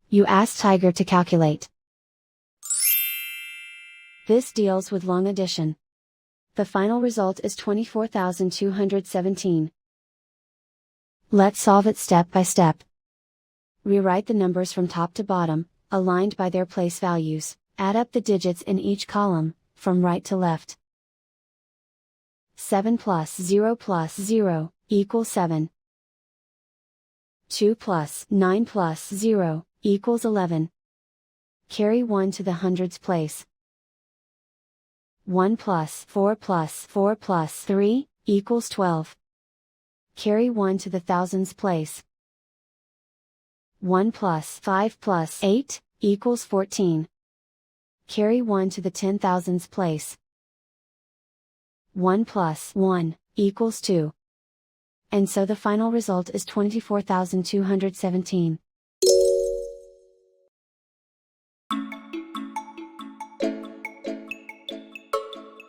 You ask Tiger to calculate. This deals with long addition. The final result is 24,217. Let's solve it step by step. Rewrite the numbers from top to bottom, aligned by their place values. Add up the digits in each column, from right to left. 7 plus 0 equals 7. 2 plus 9 plus 0 equals 11. Carry 1 to the hundreds place. 1 plus 4 plus 3 equals 12. Carry 1 to the thousands place. 1 plus 5 plus 8 equals 14. Carry 1 to the 10,000s place. 1 plus 1 equals 2. And so the final result is 24,217.